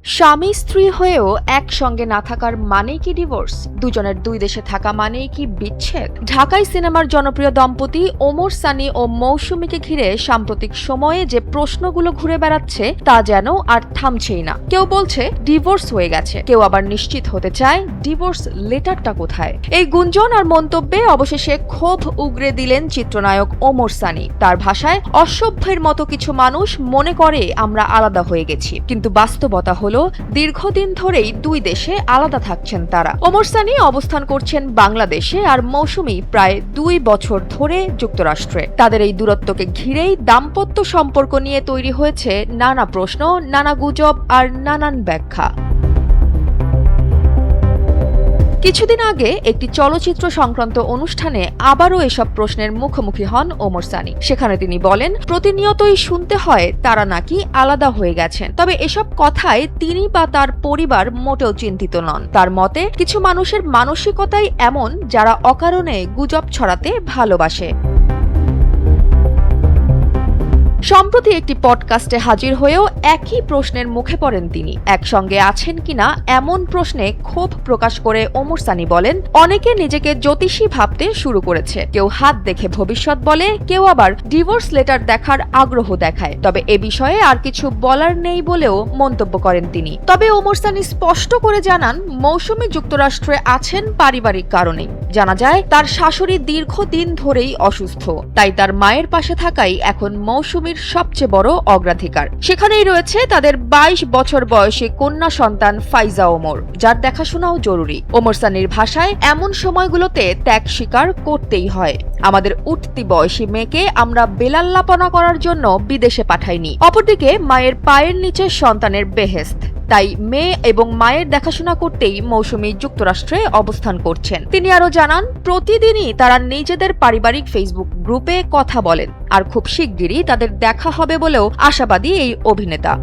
স্বামী স্ত্রী হয়েও একসঙ্গে না থাকার মানেই কি ডিভোর্স? দুজনের দুই দেশে থাকা মানেই কি বিচ্ছেদ? ঢাকাই সিনেমার জনপ্রিয় দম্পতি ওমর সানি ও মৌসুমীকে ঘিরে সাম্প্রতিক সময়ে যে প্রশ্নগুলো ঘুরে বেড়াচ্ছে তা যেন আর থামছেই না। কেউ বলছে ডিভোর্স হয়ে গেছে, কেউ আবার নিশ্চিত হতে চায় ডিভোর্স লেটারটা কোথায়। এই গুঞ্জন আর মন্তব্যে অবশেষে ক্ষোভ উগরে দিলেন চিত্রনায়ক ওমর সানি। তার ভাষায়, অসভ্যের মতো কিছু মানুষ মনে করে আমরা আলাদা হয়ে গেছি, কিন্তু বাস্তবতা হলো দীর্ঘদিন ধরেই দুই দেশে আলাদা থাকছেন তারা। ওমর সানি অবস্থান করছেন বাংলাদেশে আর মৌসুমী প্রায় 2 বছর ধরে যুক্তরাষ্ট্রে। তাদের এই দূরত্বকে ঘিরেই দাম্পত্য সম্পর্ক নিয়ে তৈরি হয়েছে নানা প্রশ্ন, নানা গুজব আর নানান ব্যাখ্যা। কিছুদিন আগে একটি চলচ্চিত্র সংক্রান্ত অনুষ্ঠানে আবারও এসব প্রশ্নের মুখোমুখি হন ওমর সানি। সেখানে তিনি বলেন, প্রতিনিয়তই শুনতে হয় তারা নাকি আলাদা হয়ে গেছেন, তবে এসব কথায় তিনি বা তার পরিবার মোটেও চিন্তিত নন। তার মতে, কিছু মানুষের মানসিকতাই এমন যারা অকারণে গুজব ছড়াতে ভালোবাসে। সম্প্রতি একটি পডকাস্টে হাজির হয়েও একই প্রশ্নের মুখে পড়েন তিনি। একসঙ্গে আছেন কিনা এমন প্রশ্নে ক্ষোভ প্রকাশ করে ওমর সানি বলেন, অনেকে নিজেকে জ্যোতিষী ভাবতে শুরু করেছে। কেউ হাত দেখে ভবিষ্যৎ বলে, কেউ আবার ডিভোর্স লেটার দেখার আগ্রহ দেখায়। তবে এ বিষয়ে আর কিছু বলার নেই বলেও মন্তব্য করেন তিনি। তবে ওমর সানি স্পষ্ট করে জানান, মৌসুমী যুক্তরাষ্ট্রে আছেন পারিবারিক কারণে। জানা যায় তার শাশুড়ি দীর্ঘদিন ধরেই অসুস্থ, তাই তার মায়ের পাশে থাকাই এখন মৌসুমীর সবচেয়ে বড় অগ্রাধিকার। সেখানেই রয়েছে তাদের 22 বছর বয়সী কন্যা সন্তান ফাইজা ওমর, যার দেখাশোনাও জরুরি। ওমর সানির ভাষায়, এমন সময়গুলোতে ত্যাগ স্বীকার করতেই হয়। আমাদের উঠতি বয়সী মেয়েকে আমরা বেলাল্লাপনা করার জন্য বিদেশে পাঠাইনি। অপরদিকে মায়ের পায়ের নিচে সন্তানের বেহেস্ত, তাই মেয়ে এবং মায়ের দেখাশোনা করতেই মৌসুমী যুক্তরাষ্ট্রে অবস্থান করছেন। তিনি আরও জানান, প্রতিদিনই তারা নিজেদের পারিবারিক ফেসবুক গ্রুপে কথা বলেন, আর খুব শিগগিরই তাদের দেখা হবে বলেও আশাবাদী এই অভিনেতা।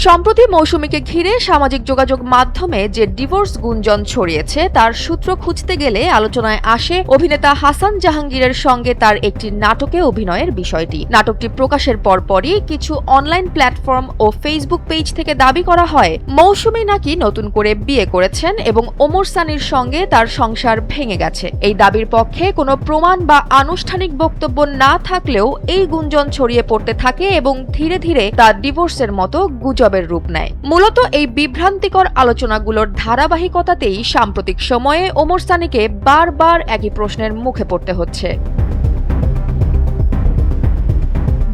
সম্প্রতি মৌসুমীকে ঘিরে সামাজিক যোগাযোগ মাধ্যমে যে ডিভোর্স গুঞ্জন ছড়িয়েছে তার সূত্র খুঁজতে গেলে আলোচনায় আসে অভিনেতা হাসান জাহাঙ্গীরের সঙ্গে তার একটি নাটকে অভিনয়ের বিষয়টি। নাটকটি প্রকাশের পরপরই কিছু অনলাইন প্ল্যাটফর্ম ও ফেসবুক পেজ থেকে দাবি করা হয় মৌসুমী নাকি নতুন করে বিয়ে করেছেন এবং ওমর সানির সঙ্গে তার সংসার ভেঙে গেছে। এই দাবির পক্ষে কোনো প্রমাণ বা আনুষ্ঠানিক বক্তব্য না থাকলেও এই গুঞ্জন ছড়িয়ে পড়তে থাকে এবং ধীরে ধীরে তা ডিভোর্সের মতো গুজবের রূপ নেয়। মূলত এই বিভ্রান্তিকর আলোচনাগুলোর ধারাবাহিকতাতেই সাম্প্রতিক সময়ে ওমর সানিকে বারবার একই প্রশ্নের মুখে পড়তে হচ্ছে।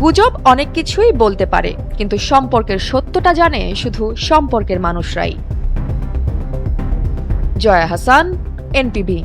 গুজব অনেক কিছুই বলতে পারে, কিন্তু সম্পর্কের সত্যটা জানে শুধু সম্পর্কের মানুষরাই। জয়া হাসান, এনপিবি।